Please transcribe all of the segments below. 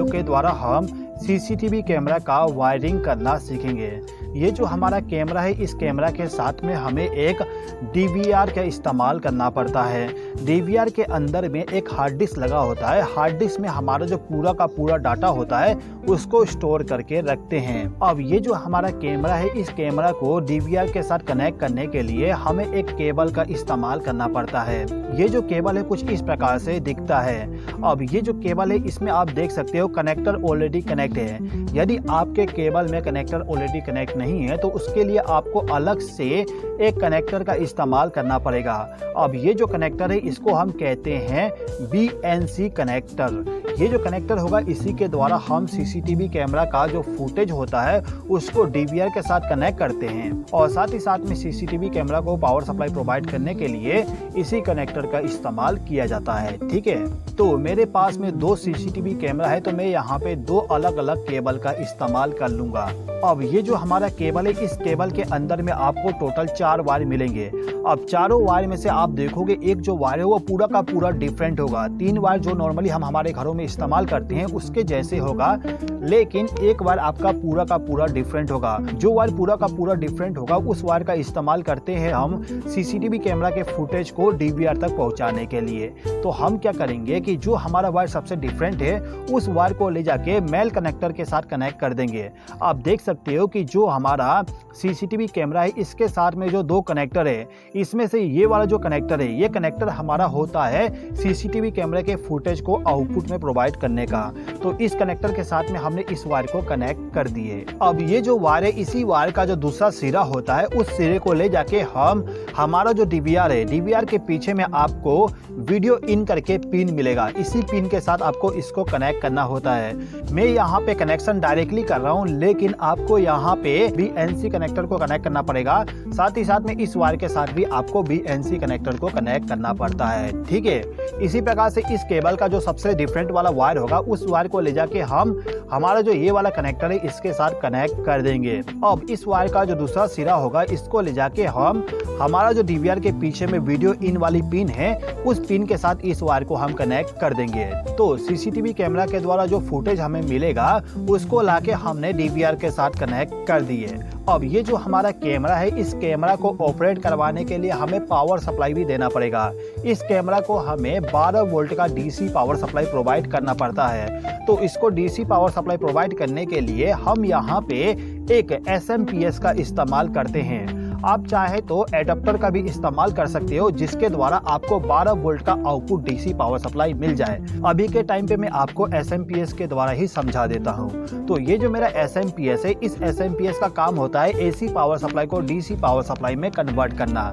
Video के द्वारा हम सीसीटीवी कैमरा का वायरिंग करना सीखेंगे। ये जो हमारा कैमरा है, इस कैमरा के साथ में हमें एक डीवीआर का इस्तेमाल करना पड़ता है। डीवीआर के अंदर में एक हार्ड डिस्क लगा होता है। हार्ड डिस्क में हमारा जो पूरा का पूरा डाटा होता है उसको स्टोर करके रखते हैं। अब ये जो हमारा कैमरा है, इस कैमरा को डीवीआर के साथ कनेक्ट करने के लिए हमें एक केबल का इस्तेमाल करना पड़ता है। ये जो केबल है कुछ इस प्रकार से दिखता है। अब ये जो केबल है, इसमें आप देख सकते हो कनेक्टर ऑलरेडी कनेक्ट है। यदि आपके केबल में कनेक्टर ऑलरेडी कनेक्ट नहीं है तो उसके लिए आपको अलग से एक कनेक्टर का इस्तेमाल करना पड़ेगा। अब ये जो कनेक्टर है इसको हम कहते हैं बीएनसी कनेक्टर। ये जो कनेक्टर होगा इसी के द्वारा हम सीसीटीवी कैमरा का जो फुटेज होता है उसको डीवीआर के साथ कनेक्ट करते हैं और साथ ही साथ में सीसीटीवी कैमरा को पावर सप्लाई प्रोवाइड करने के लिए इसी कनेक्टर का इस्तेमाल किया जाता है। ठीक है, तो मेरे पास में 2 सीसीटीवी कैमरा है तो मैं यहाँ पे 2 अलग अलग केबल का इस्तेमाल कर लूंगा। अब ये जो हमारा केबल है, इस केबल के अंदर में आपको टोटल 4 वायर मिलेंगे। अब चारों वायर में से आप देखोगे एक जो वायर है वो पूरा का पूरा डिफरेंट होगा। 3 वायर जो नॉर्मली हम हमारे घरों में इस्तेमाल करते हैं उसके जैसे होगा, लेकिन एक वायर आपका पूरा का पूरा डिफरेंट होगा। जो वायर पूरा का पूरा डिफरेंट होगा उस वायर का इस्तेमाल करते हैं हम सीसीटीवी कैमरा के फुटेज को डीवीआर तक पहुंचाने के लिए। तो हम क्या करेंगे कि जो हमारा वायर सबसे डिफरेंट है उस वायर को ले जाके मेल कनेक्टर के साथ कनेक्ट कर देंगे। आप देख सकते हो कि जो हमारा सीसीटीवी कैमरा है इसके साथ में जो 2 कनेक्टर है, इसमें से ये वाला जो कनेक्टर है, ये कनेक्टर हमारा होता है सीसीटीवी कैमरे के फुटेज को आउटपुट में प्रोवाइड करने का। तो इस कनेक्टर के साथ में हमने इस वायर को कनेक्ट कर दिए। अब ये जो वायर है, इसी वायर का जो दूसरा सिरा होता है उस सिरे को ले जाके हम हमारा जो डीवीआर है, डीवीआर के पीछे में आपको वीडियो इन करके पिन मिलेगा। इसी पिन के साथ आपको इसको कनेक्ट करना होता है। मैं यहाँ पे कनेक्शन डायरेक्टली कर रहा हूँ, लेकिन आपको यहाँ पे बीएनसी कनेक्टर को कनेक्ट करना पड़ेगा। साथ ही साथ में इस वायर के साथ भी आपको बीएनसी कनेक्टर को कनेक्ट करना पड़ता है। ठीक है, इसी प्रकार से इस केबल का जो सबसे डिफरेंट वाला वायर होगा उस वायर को ले जाके हम हमारा जो ये वाला कनेक्टर है इसके साथ कनेक्ट कर देंगे। अब इस वायर का जो दूसरा सिरा होगा इसको ले जाके हम हमारा जो डीवीआर के पीछे में वीडियो इन वाली पिन है उस पिन के साथ इस वायर को हम कनेक्ट कर देंगे। तो सीसीटीवी कैमरा के द्वारा जो फुटेज हमें मिलेगा उसको लाके हमने डीवीआर के साथ कनेक्ट कर दिए। अब ये जो हमारा कैमरा है, इस कैमरा को ऑपरेट करवाने के लिए हमें पावर सप्लाई भी देना पड़ेगा। इस कैमरा को हमें 12 वोल्ट का डीसी पावर सप्लाई प्रोवाइड करना पड़ता है। तो इसको डीसी पावर सप्लाई प्रोवाइड करने के लिए हम यहाँ पे एक एसएमपीएस का इस्तेमाल करते हैं। आप चाहे तो एडाप्टर का भी इस्तेमाल कर सकते हो जिसके द्वारा आपको 12 वोल्ट का आउटपुट डीसी पावर सप्लाई मिल जाए। अभी के टाइम पे मैं आपको एसएमपीएस के द्वारा ही समझा देता हूँ। तो ये जो मेरा एसएमपीएस है, इस एसएमपीएस का काम होता है एसी पावर सप्लाई को डीसी पावर सप्लाई में कन्वर्ट करना।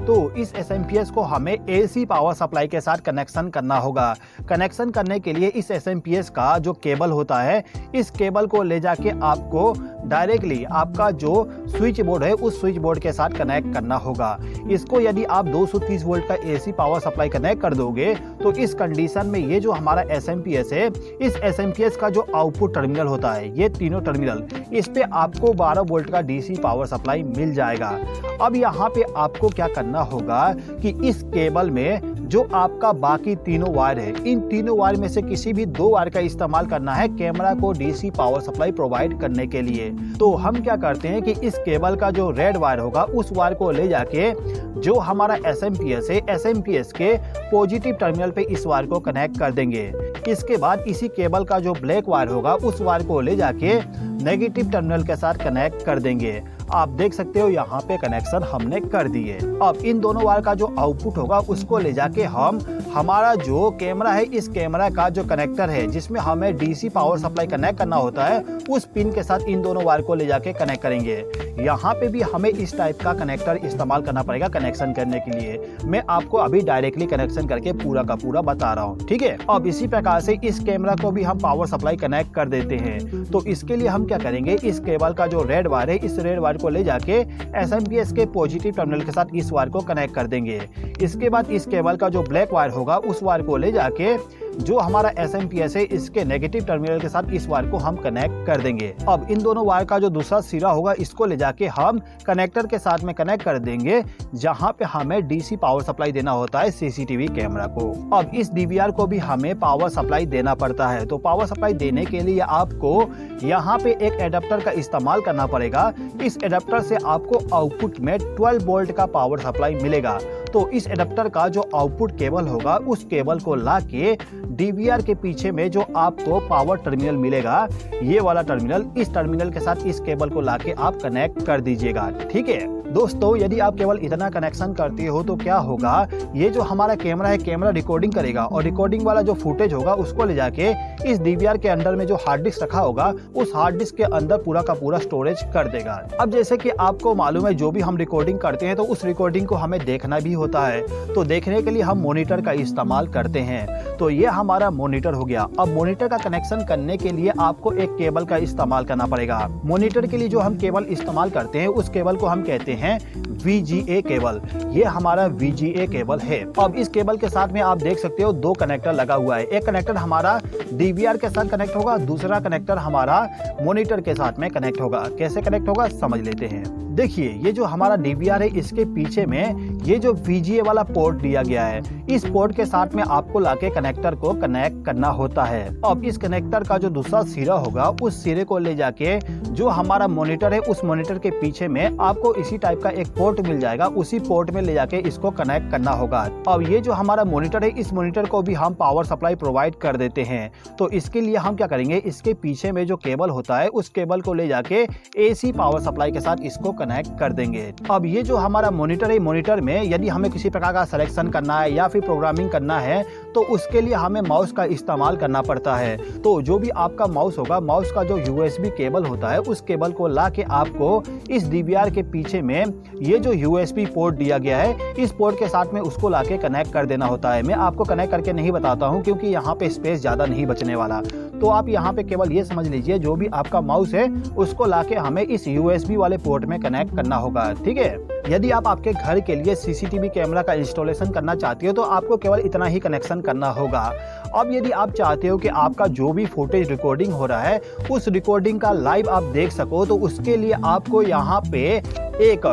तो इस एसएमपीएस को हमें एसी पावर सप्लाई के साथ कनेक्शन करना होगा। कनेक्शन करने के लिए इस एसएमपीएस का जो केबल होता है, इस केबल को ले जाके आपको डायरेक्टली आपका जो स्विच बोर्ड है उस स्विच बोर्ड के साथ कनेक्ट करना होगा। इसको यदि आप 230 वोल्ट का एसी पावर सप्लाई कनेक्ट कर दोगे तो इस कंडीशन में ये जो हमारा एसएमपीएस है, इस एसएमपीएस का जो आउटपुट टर्मिनल होता है, ये तीनों टर्मिनल, इस पे आपको 12 वोल्ट का डीसी पावर सप्लाई मिल जाएगा। अब यहाँ पे आपको क्या करना होगा कि इस केबल में जो आपका बाकी तीनों वायर है, इन तीनों वायर में से किसी भी 2 वायर का इस्तेमाल करना है कैमरा को डीसी पावर सप्लाई प्रोवाइड करने के लिए। तो हम क्या करते हैं कि इस केबल का जो रेड वायर होगा उस वायर को ले जाके जो हमारा एसएमपीएस है, एसएमपीएस के पॉजिटिव टर्मिनल पे इस वायर को कनेक्ट कर देंगे। इसके बाद इसी केबल का जो ब्लैक वायर होगा उस वायर को ले जाके नेगेटिव टर्मिनल के साथ कनेक्ट कर देंगे। आप देख सकते हो यहाँ पे कनेक्शन हमने कर दिए। अब इन दोनों वायर का जो आउटपुट होगा उसको ले जाके हम हमारा जो कैमरा है, इस कैमरा का जो कनेक्टर है जिसमें हमें डीसी पावर सप्लाई कनेक्ट करना होता है, उस पिन के साथ इन दोनों वायर को ले जाके कनेक्ट करेंगे। यहाँ पे भी हमें इस टाइप का कनेक्टर इस्तेमाल करना पड़ेगा कनेक्शन करने के लिए। मैं आपको अभी डायरेक्टली कनेक्शन करके पूरा का पूरा बता रहा हूँ। ठीक है, अब इसी प्रकार से इस कैमरा को भी हम पावर सप्लाई कनेक्ट कर देते हैं। तो इसके लिए हम क्या करेंगे, इस केबल का जो रेड वायर है, इस रेड वायर को ले जाके एसएमपीएस के पॉजिटिव टर्मिनल के साथ इस वायर को कनेक्ट कर देंगे। इसके बाद इस केबल का जो ब्लैक वायर होगा उस वायर को ले जाके जो हमारा SMPS है इसके नेगेटिव टर्मिनल के साथ इस वायर को हम कनेक्ट कर देंगे। अब इन दोनों वायर का जो दूसरा सिरा होगा इसको ले जाके हम कनेक्टर के साथ में कनेक्ट कर देंगे, जहां पे हमें DC पावर सप्लाई देना होता है CCTV कैमरा को। अब इस DVR को भी हमें पावर सप्लाई देना पड़ता है, तो पावर सप्लाई देने के लिए आपको यहाँ पे एक एडाप्टर का इस्तेमाल करना पड़ेगा। इस एडाप्टर से आपको आउटपुट में 12 वोल्ट का पावर सप्लाई मिलेगा। तो इस एडाप्टर का जो आउटपुट केबल होगा उस केबल को लाके DVR के पीछे में जो आपको पावर टर्मिनल मिलेगा, ये वाला टर्मिनल, इस टर्मिनल के साथ इस केबल को लाके आप कनेक्ट कर दीजिएगा। ठीक है दोस्तों, यदि आप केवल इतना कनेक्शन करते हो तो क्या होगा, ये जो हमारा कैमरा है, कैमरा रिकॉर्डिंग करेगा और रिकॉर्डिंग वाला जो फुटेज होगा उसको ले जाके इस DVR के अंदर में जो हार्ड डिस्क रखा होगा उस हार्ड डिस्क के अंदर पूरा का पूरा स्टोरेज कर देगा। अब जैसे कि आपको मालूम है, जो भी हम रिकॉर्डिंग करते हैं तो उस रिकॉर्डिंग को हमें देखना भी होता है, तो देखने के लिए हम मॉनिटर का इस्तेमाल करते हैं। तो ये हमारा मॉनिटर हो गया। अब मॉनिटर का कनेक्शन करने के लिए आपको एक केबल का इस्तेमाल करना पड़ेगा। मॉनिटर के लिए जो हम केबल इस्तेमाल करते हैं उस केबल को हम कहते हैं VGA केबल। ये हमारा VGA केबल है। अब इस केबल के साथ में आप देख सकते हो 2 कनेक्टर लगा हुआ है। एक कनेक्टर हमारा DVR के साथ कनेक्ट होगा, दूसरा कनेक्टर हमारा मॉनिटर के साथ में कनेक्ट होगा। कैसे कनेक्ट होगा समझ लेते हैं। देखिए, ये जो हमारा DVR है इसके पीछे में ये जो VGA वाला पोर्ट दिया गया है, इस पोर्ट के साथ में आपको लाके कनेक्टर को कनेक्ट करना होता है। अब इस कनेक्टर का जो दूसरा सिरा होगा उस सिरे को ले जाके जो हमारा मॉनिटर है उस मॉनिटर के पीछे में आपको इसी टाइप का एक पोर्ट मिल जाएगा, उसी पोर्ट में ले जाके इसको कनेक्ट करना होगा। अब ये जो हमारा मॉनिटर है, इस मॉनिटर को भी हम पावर सप्लाई प्रोवाइड कर देते हैं। तो इसके लिए हम क्या करेंगे, इसके पीछे में जो केबल होता है उस केबल को ले जाके AC पावर सप्लाई के साथ इसको कनेक्ट कर देंगे। अब ये जो हमारा मॉनिटर है, मॉनिटर में यदि हमें किसी प्रकार का सिलेक्शन करना है या फिर प्रोग्रामिंग करना है तो उसके लिए हमें माउस का इस्तेमाल करना पड़ता है। तो जो भी आपका माउस होगा, माउस का जो USB केबल होता है उस केबल को लाके आपको इस DVR के पीछे में ये जो USB पोर्ट दिया गया है, इस पोर्ट के साथ में उसको लाके कनेक्ट कर देना होता है। मैं आपको कनेक्ट करके नहीं बताता हूँ क्योंकि यहाँ पे स्पेस ज्यादा नहीं बचने वाला। तो आप यहाँ पे केवल ये समझ लीजिए, जो भी आपका माउस है उसको लाके हमें इस USB वाले पोर्ट में कनेक्ट करना होगा। ठीक है, यदि आप आपके घर के लिए CCTV कैमरा का इंस्टॉलेशन करना चाहते हो तो आपको केवल इतना ही कनेक्शन करना होगा। अब यदि आप चाहते हो कि आपका जो भी फुटेज रिकॉर्डिंग हो रहा है उस रिकॉर्डिंग का लाइव आप देख सको, तो उसके लिए आपको यहाँ पे एक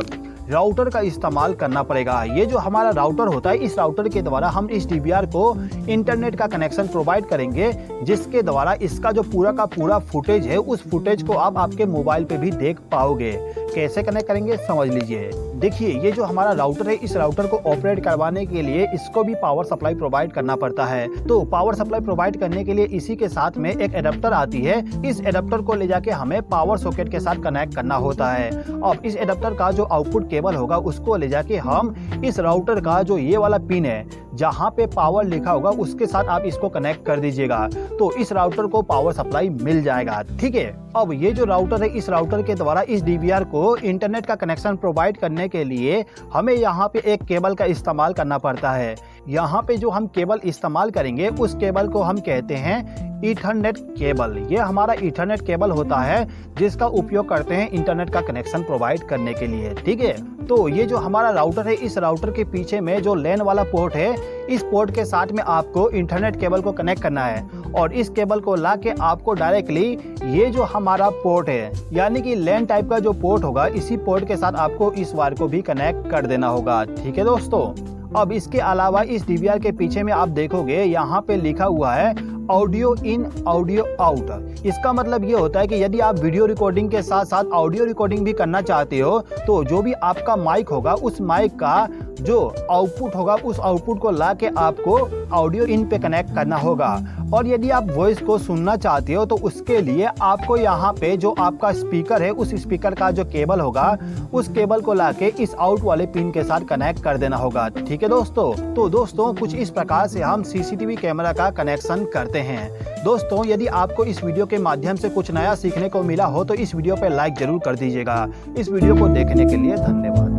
राउटर का इस्तेमाल करना पड़ेगा। ये जो हमारा राउटर होता है, इस राउटर के द्वारा हम इस DVR को इंटरनेट का कनेक्शन प्रोवाइड करेंगे, जिसके द्वारा इसका जो पूरा का पूरा फुटेज है उस फुटेज को आप आपके मोबाइल पे भी देख पाओगे। कैसे कनेक्ट करेंगे समझ लीजिए। देखिए, ये जो हमारा राउटर है, इस राउटर को ऑपरेट करवाने के लिए इसको भी पावर सप्लाई प्रोवाइड करना पड़ता है। तो पावर सप्लाई प्रोवाइड करने के लिए इसी के साथ में एक एडाप्टर आती है। इस एडाप्टर को ले जाके हमें पावर सॉकेट के साथ कनेक्ट करना होता है। अब इस एडाप्टर का जो आउटपुट केबल होगा उसको ले जाके हम इस राउटर का जो ये वाला पिन है, जहाँ पे पावर लिखा होगा, उसके साथ आप इसको कनेक्ट कर दीजिएगा, तो इस राउटर को पावर सप्लाई मिल जाएगा। ठीक है, अब ये जो राउटर है, इस राउटर के द्वारा इस DVR को इंटरनेट का कनेक्शन प्रोवाइड करने के लिए हमें यहाँ पे एक केबल का इस्तेमाल करना पड़ता है। यहाँ पे जो हम केबल इस्तेमाल करेंगे उस केबल को हम कहते हैं ईथरनेट केबल। ये हमारा ईथरनेट केबल होता है जिसका उपयोग करते हैं इंटरनेट का कनेक्शन प्रोवाइड करने के लिए। ठीक है, तो ये जो हमारा राउटर है, इस राउटर के पीछे में जो लैन वाला पोर्ट है, इस पोर्ट के साथ में आपको इंटरनेट केबल को कनेक्ट करना है और इस केबल को लाके आपको डायरेक्टली ये जो हमारा पोर्ट है, यानी कि लैन टाइप का जो पोर्ट होगा, इसी पोर्ट के साथ आपको इस वायर को भी कनेक्ट कर देना होगा। ठीक है दोस्तों, अब इसके अलावा इस DVR के पीछे में आप देखोगे यहाँ पे लिखा हुआ है ऑडियो इन ऑडियो आउट। इसका मतलब ये होता है कि यदि आप वीडियो रिकॉर्डिंग के साथ साथ ऑडियो रिकॉर्डिंग भी करना चाहते हो तो जो भी आपका माइक होगा उस माइक का जो आउटपुट होगा उस आउटपुट को लाके आपको ऑडियो इन पे कनेक्ट करना होगा। और यदि आप वॉइस को सुनना चाहते हो तो उसके लिए आपको यहाँ पे जो आपका स्पीकर है उस स्पीकर का जो केबल होगा उस केबल को लाके इस आउट वाले पिन के साथ कनेक्ट कर देना होगा। ठीक है दोस्तों, तो दोस्तों कुछ इस प्रकार से हम CCTV कैमरा का कनेक्शन करते हैं। दोस्तों, यदि आपको इस वीडियो के माध्यम से कुछ नया सीखने को मिला हो तो इस वीडियो पे लाइक जरूर कर दीजिएगा। इस वीडियो को देखने के लिए धन्यवाद।